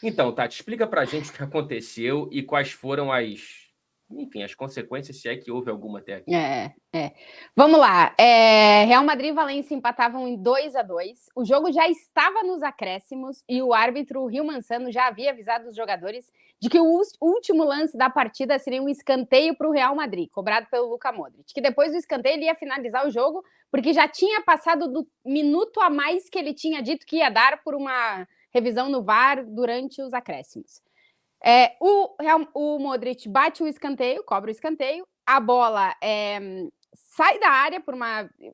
Então, Tati, explica pra gente o que aconteceu e quais foram as consequências, se é que houve alguma até aqui. Vamos lá. Real Madrid e Valência empatavam em 2-2. O jogo já estava nos acréscimos e o árbitro Rio Manzano já havia avisado os jogadores de que o último lance da partida seria um escanteio para o Real Madrid, cobrado pelo Luka Modric, que depois do escanteio ele ia finalizar o jogo, porque já tinha passado do minuto a mais que ele tinha dito que ia dar por uma revisão no VAR durante os acréscimos. O Modric bate o escanteio, cobra o escanteio, a bola sai da área,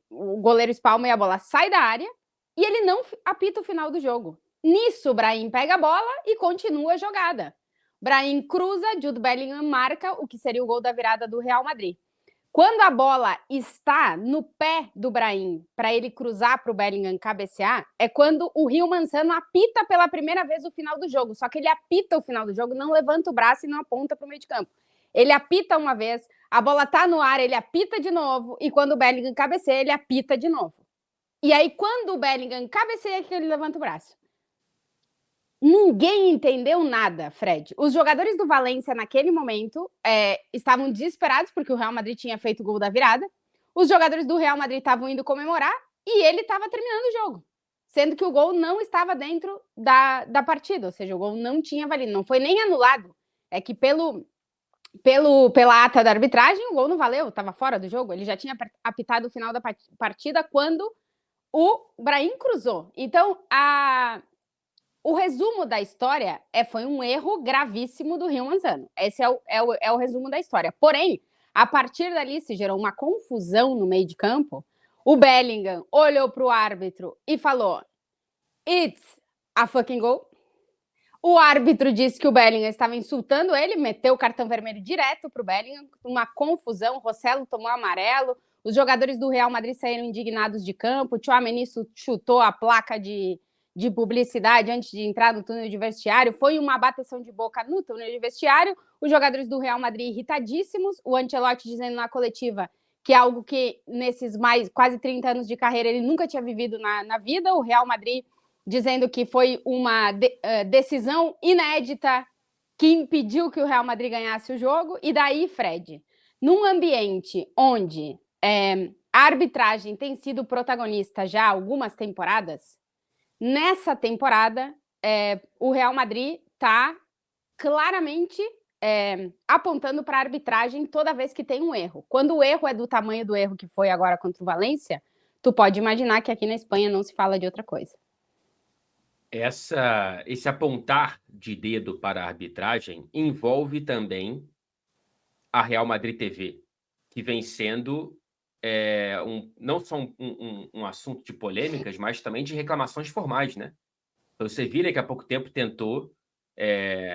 o goleiro espalma e a bola sai da área, e ele não apita o final do jogo. Nisso, o Brahim pega a bola e continua a jogada. Brahim cruza, Jude Bellingham marca o que seria o gol da virada do Real Madrid. Quando a bola está no pé do Brahim para ele cruzar para o Bellingham cabecear, é quando o Rio Manzano apita pela primeira vez o final do jogo. Só que ele apita o final do jogo, não levanta o braço e não aponta para o meio de campo. Ele apita uma vez, a bola está no ar, ele apita de novo, e quando o Bellingham cabeceia, ele apita de novo. E aí, quando o Bellingham cabeceia, ele levanta o braço. Ninguém entendeu nada, Fred. Os jogadores do Valência, naquele momento, estavam desesperados porque o Real Madrid tinha feito o gol da virada. Os jogadores do Real Madrid estavam indo comemorar e ele estava terminando o jogo, sendo que o gol não estava dentro da partida, ou seja, o gol não tinha valido, não foi nem anulado. É que pela ata da arbitragem, o gol não valeu, estava fora do jogo. Ele já tinha apitado o final da partida quando o Brahim cruzou. Então, o resumo da história foi um erro gravíssimo do Rio Manzano. Esse é o resumo da história. Porém, a partir dali se gerou uma confusão no meio de campo. O Bellingham olhou para o árbitro e falou: "It's a fucking goal". O árbitro disse que o Bellingham estava insultando ele, meteu o cartão vermelho direto para o Bellingham, uma confusão. O Rossello tomou amarelo, os jogadores do Real Madrid saíram indignados de campo, o Tchouaméni chutou a placa de publicidade antes de entrar no túnel de vestiário. Foi uma bateção de boca no túnel de vestiário. Os jogadores do Real Madrid irritadíssimos, o Ancelotti dizendo na coletiva que é algo que nesses quase 30 anos de carreira ele nunca tinha vivido na vida. O Real Madrid dizendo que foi uma decisão inédita que impediu que o Real Madrid ganhasse o jogo. E daí, Fred, num ambiente onde a arbitragem tem sido protagonista já há algumas temporadas, nessa temporada, o Real Madrid está claramente apontando para a arbitragem toda vez que tem um erro. Quando o erro é do tamanho do erro que foi agora contra o Valência, tu pode imaginar que aqui na Espanha não se fala de outra coisa. Esse apontar de dedo para a arbitragem envolve também a Real Madrid TV, que vem sendo não só um assunto de polêmicas, mas também de reclamações formais, né? O Sevilla, que há pouco tempo tentou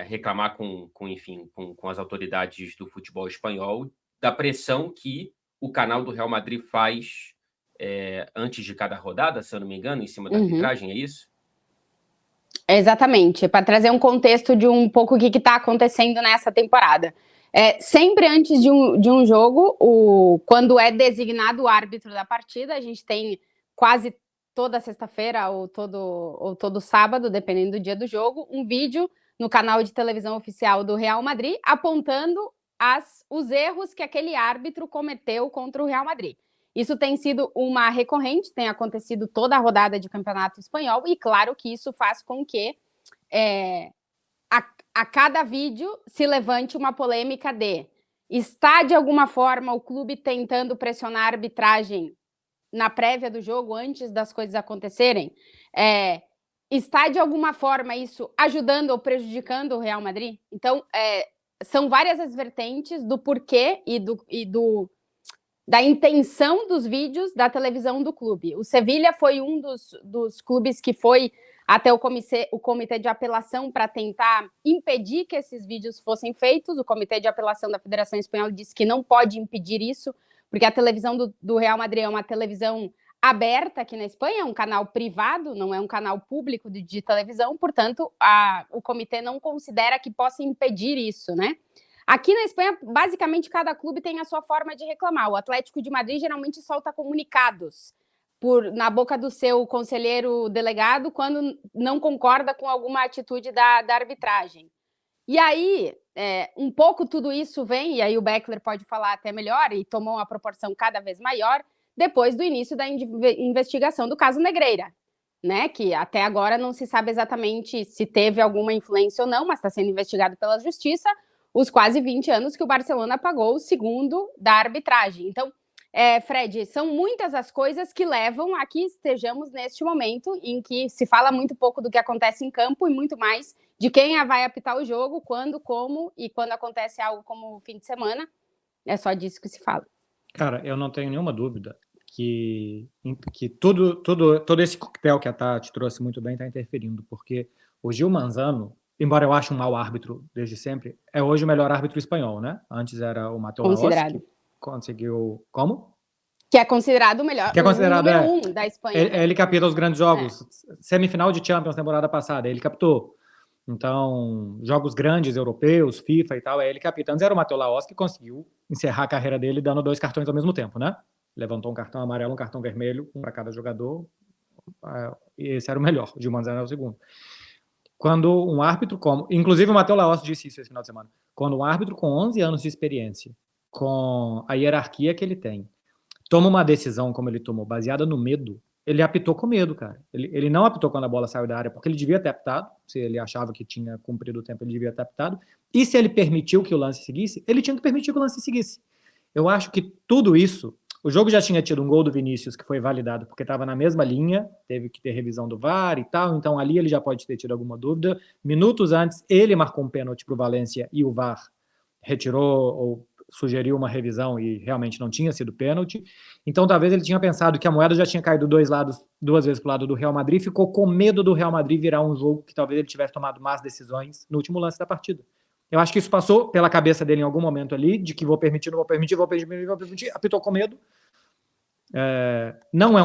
reclamar com as autoridades do futebol espanhol da pressão que o canal do Real Madrid faz antes de cada rodada, se eu não me engano, em cima da arbitragem, é isso? Exatamente, para trazer um contexto de um pouco o que está acontecendo nessa temporada. Sempre antes de um jogo, quando é designado o árbitro da partida, a gente tem quase toda sexta-feira ou todo sábado, dependendo do dia do jogo, um vídeo no canal de televisão oficial do Real Madrid apontando os erros que aquele árbitro cometeu contra o Real Madrid. Isso tem sido uma recorrente, tem acontecido toda a rodada de campeonato espanhol, e claro que isso faz com que a cada vídeo se levante uma polêmica está de alguma forma o clube tentando pressionar a arbitragem na prévia do jogo, antes das coisas acontecerem? Está de alguma forma isso ajudando ou prejudicando o Real Madrid? Então, são várias as vertentes do porquê da intenção dos vídeos da televisão do clube. O Sevilla foi um dos clubes que foi até o comitê de apelação para tentar impedir que esses vídeos fossem feitos. O comitê de apelação da Federação Espanhola disse que não pode impedir isso, porque a televisão do Real Madrid é uma televisão aberta aqui na Espanha, é um canal privado, não é um canal público de televisão, portanto, o comitê não considera que possa impedir isso, né? Aqui na Espanha, basicamente, cada clube tem a sua forma de reclamar. O Atlético de Madrid geralmente solta comunicados na boca do seu conselheiro delegado quando não concorda com alguma atitude da arbitragem. E aí, um pouco tudo isso vem, e aí o Beckler pode falar até melhor, e tomou uma proporção cada vez maior, depois do início da investigação do caso Negreira, né? Que até agora não se sabe exatamente se teve alguma influência ou não, mas está sendo investigado pela Justiça os quase 20 anos que o Barcelona pagou, segundo da arbitragem. Então, Fred, são muitas as coisas que levam a que estejamos neste momento em que se fala muito pouco do que acontece em campo e muito mais de quem vai apitar o jogo, quando, como e quando acontece algo como o fim de semana. É só disso que se fala. Cara, eu não tenho nenhuma dúvida que todo esse coquetel que a Tati trouxe muito bem está interferindo, porque o Gil Manzano, embora eu ache um mau árbitro desde sempre, é hoje o melhor árbitro espanhol, né? Antes era o Mateu Laoz, que conseguiu... Como? Que é considerado o melhor, que é considerado, o número 1 da Espanha. Ele capta os grandes jogos. Semifinal de Champions temporada passada, ele captou. Então, jogos grandes europeus, FIFA e tal, ele capta. Antes era o Mateu Laoz que conseguiu encerrar a carreira dele dando 2 cartões ao mesmo tempo, né? Levantou um cartão amarelo, um cartão vermelho, um para cada jogador. E esse era o melhor. O Gil Manzano era o segundo. Quando um árbitro como... Inclusive o Mateu Laoz disse isso esse final de semana. Quando um árbitro com 11 anos de experiência, com a hierarquia que ele tem, toma uma decisão como ele tomou, baseada no medo, ele apitou com medo, cara. Ele não apitou quando a bola saiu da área, porque ele devia ter apitado. Se ele achava que tinha cumprido o tempo, ele devia ter apitado. E se ele permitiu que o lance seguisse, ele tinha que permitir que o lance seguisse. Eu acho que tudo isso... O jogo já tinha tido um gol do Vinícius que foi validado porque estava na mesma linha, teve que ter revisão do VAR e tal, então ali ele já pode ter tido alguma dúvida. Minutos antes, ele marcou um pênalti para o Valência e o VAR retirou ou sugeriu uma revisão e realmente não tinha sido pênalti. Então talvez ele tinha pensado que a moeda já tinha caído 2 vezes para o lado do Real Madrid, ficou com medo do Real Madrid virar um jogo que talvez ele tivesse tomado más decisões no último lance da partida. Eu acho que isso passou pela cabeça dele em algum momento ali, de que vou permitir, não vou permitir, vou permitir, apitou com medo. Não é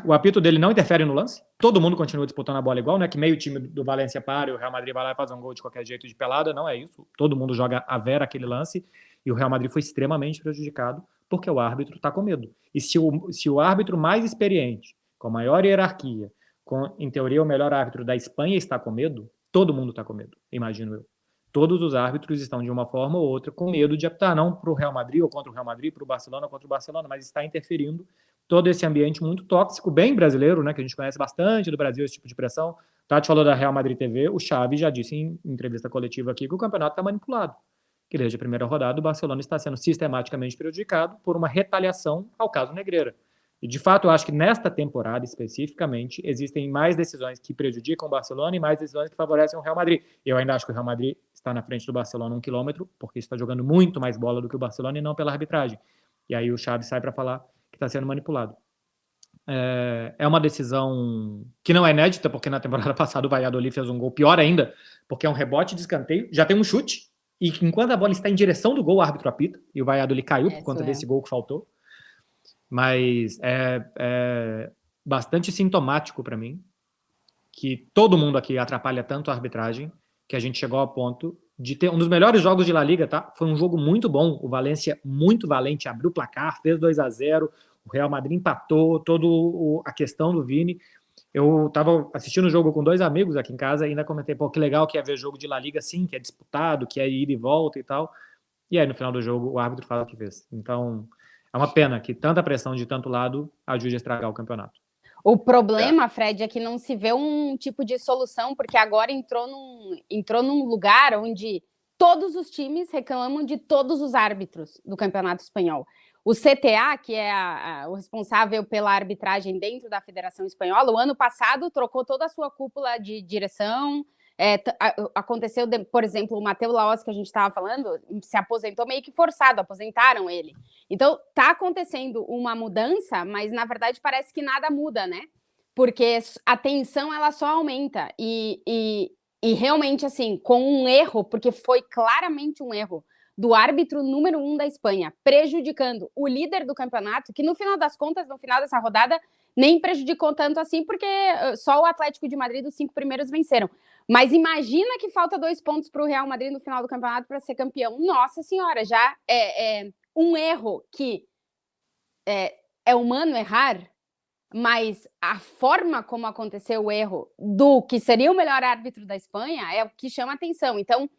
o apito dele não interfere no lance, todo mundo continua disputando a bola igual, não é que meio time do Valência para e o Real Madrid vai lá e faz um gol de qualquer jeito de pelada, não é isso, todo mundo joga a vera aquele lance, e o Real Madrid foi extremamente prejudicado, porque o árbitro está com medo. E se o árbitro mais experiente, com maior hierarquia, com, em teoria, o melhor árbitro da Espanha está com medo, todo mundo está com medo, imagino eu. Todos os árbitros estão, de uma forma ou outra, com medo de apitar, não para o Real Madrid ou contra o Real Madrid, para o Barcelona ou contra o Barcelona, mas está interferindo todo esse ambiente muito tóxico, bem brasileiro, né, que a gente conhece bastante do Brasil, esse tipo de pressão. Tati falou da Real Madrid TV, o Xavi já disse em entrevista coletiva aqui que o campeonato está manipulado, que desde a primeira rodada o Barcelona está sendo sistematicamente prejudicado por uma retaliação ao caso Negreira. E, de fato, eu acho que nesta temporada, especificamente, existem mais decisões que prejudicam o Barcelona e mais decisões que favorecem o Real Madrid. Eu ainda acho que o Real Madrid está na frente do Barcelona 1 quilômetro, porque está jogando muito mais bola do que o Barcelona e não pela arbitragem. E aí o Xavi sai para falar que está sendo manipulado. É uma decisão que não é inédita, porque na temporada passada o Valladolid fez um gol pior ainda, porque é um rebote de escanteio, já tem um chute, e enquanto a bola está em direção do gol, o árbitro apita, e o Valladolid caiu por conta desse gol que faltou. Mas é bastante sintomático para mim que todo mundo aqui atrapalha tanto a arbitragem que a gente chegou ao ponto de ter um dos melhores jogos de La Liga, tá? Foi um jogo muito bom, o Valência muito valente, abriu o placar, fez 2-0, o Real Madrid empatou, toda a questão do Vini. Eu estava assistindo o jogo com 2 amigos aqui em casa e ainda comentei, pô, que legal que é ver jogo de La Liga assim, que é disputado, que é ida e volta e tal. E aí, no final do jogo, o árbitro fala o que fez. Então... é uma pena que tanta pressão de tanto lado ajude a estragar o campeonato. O problema, Fred, é que não se vê um tipo de solução, porque agora entrou num lugar onde todos os times reclamam de todos os árbitros do Campeonato Espanhol. O CTA, que é o responsável pela arbitragem dentro da Federação Espanhola, o ano passado trocou toda a sua cúpula de direção. Aconteceu, por exemplo, o Mateu Laoz, que a gente estava falando, se aposentou meio que forçado, aposentaram ele. Então, está acontecendo uma mudança, mas, na verdade, parece que nada muda, né? Porque a tensão, ela só aumenta. E realmente, assim, com um erro, porque foi claramente um erro do árbitro número 1 da Espanha, prejudicando o líder do campeonato, que, no final das contas, no final dessa rodada, nem prejudicou tanto assim, porque só o Atlético de Madrid, dos 5 primeiros, venceram. Mas imagina que falta 2 pontos para o Real Madrid no final do campeonato para ser campeão. Nossa Senhora, já é um erro que é humano errar, Mas a forma como aconteceu o erro do que seria o melhor árbitro da Espanha é o que chama atenção. Então,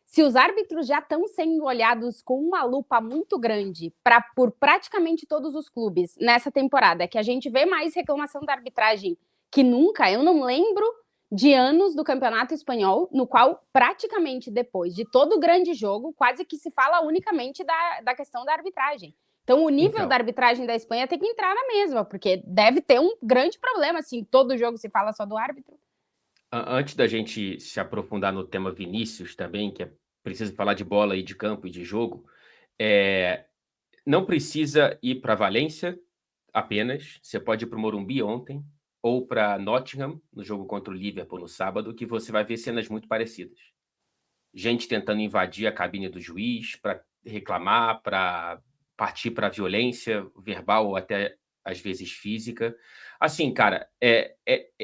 se os árbitros já estão sendo olhados com uma lupa muito grande por praticamente todos os clubes nessa temporada, que a gente vê mais reclamação da arbitragem que nunca, eu não lembro de anos do Campeonato Espanhol, no qual praticamente depois de todo o grande jogo, quase que se fala unicamente da questão da arbitragem. Então, o nível da arbitragem da Espanha tem que entrar na mesma, porque deve ter um grande problema, assim, todo jogo se fala só do árbitro. Antes da gente se aprofundar no tema Vinícius também, que é preciso falar de bola e de campo e de jogo, não precisa ir para Valência apenas, você pode ir para o Morumbi ontem, ou para Nottingham, no jogo contra o Liverpool no sábado, que você vai ver cenas muito parecidas. Gente tentando invadir a cabine do juiz para reclamar, para partir para violência verbal ou até, às vezes, física. Assim, cara,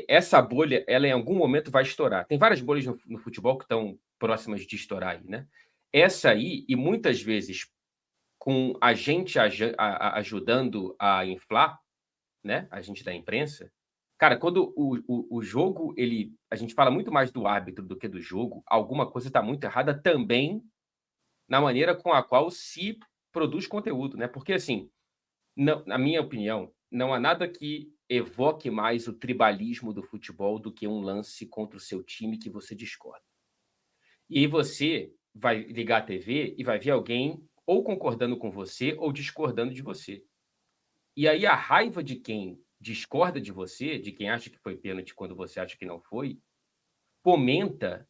essa bolha, ela em algum momento vai estourar. Tem várias bolhas no futebol que estão próximas de estourar aí, né? Essa aí, e muitas vezes com a gente ajudando a inflar, né? A gente da imprensa. Cara, quando o jogo, a gente fala muito mais do árbitro do que do jogo, alguma coisa está muito errada também na maneira com a qual se produz conteúdo, né? Porque, assim, não, na minha opinião, não há nada que evoque mais o tribalismo do futebol do que um lance contra o seu time que você discorda. E aí você vai ligar a TV e vai ver alguém ou concordando com você ou discordando de você. E aí a raiva de quem discorda de você, de quem acha que foi pênalti quando você acha que não foi, fomenta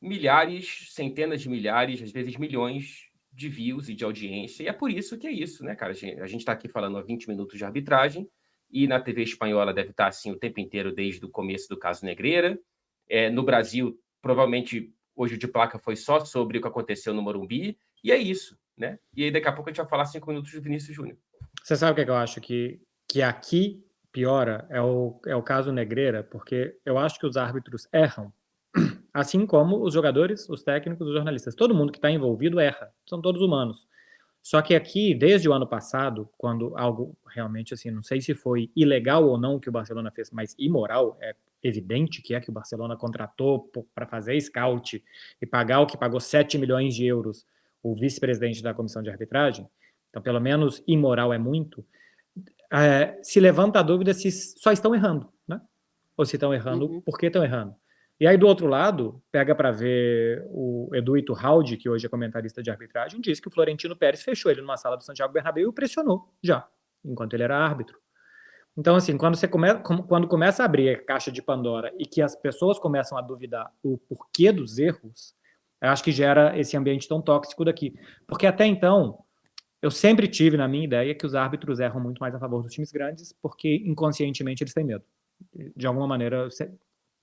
milhares, centenas de milhares, às vezes milhões de views e de audiência. E é por isso que é isso, né, cara? A gente está aqui falando há 20 minutos de arbitragem e na TV espanhola deve estar assim o tempo inteiro desde o começo do caso Negreira. No Brasil, provavelmente, hoje o de placa foi só sobre o que aconteceu no Morumbi. E é isso, né? E aí daqui a pouco a gente vai falar 5 minutos do Vinícius Júnior. Você sabe o que é que eu acho? Que aqui piora é o caso Negreira, porque eu acho que os árbitros erram, assim como os jogadores, os técnicos, os jornalistas. Todo mundo que está envolvido erra, são todos humanos. Só que aqui, desde o ano passado, quando algo realmente, assim, não sei se foi ilegal ou não o que o Barcelona fez, mas imoral, é evidente que o Barcelona contratou para fazer scout e pagar o que pagou 7 milhões de euros o vice-presidente da comissão de arbitragem, então pelo menos imoral é muito, se levanta a dúvida se só estão errando, né? Ou se estão errando, por que estão errando? E aí, do outro lado, pega para ver o Edu Iturralde, que hoje é comentarista de arbitragem, diz que o Florentino Pérez fechou ele numa sala do Santiago Bernabéu e o pressionou já, enquanto ele era árbitro. Então, assim, quando começa a abrir a caixa de Pandora e que as pessoas começam a duvidar o porquê dos erros, eu acho que gera esse ambiente tão tóxico daqui. Porque até então, eu sempre tive na minha ideia que os árbitros erram muito mais a favor dos times grandes, porque inconscientemente eles têm medo. De alguma maneira,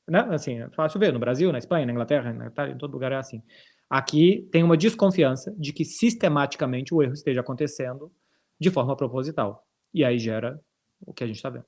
né? Assim, é fácil ver no Brasil, na Espanha, na Inglaterra, na Itália, em todo lugar é assim. Aqui tem uma desconfiança de que sistematicamente o erro esteja acontecendo de forma proposital. E aí gera o que a gente está vendo.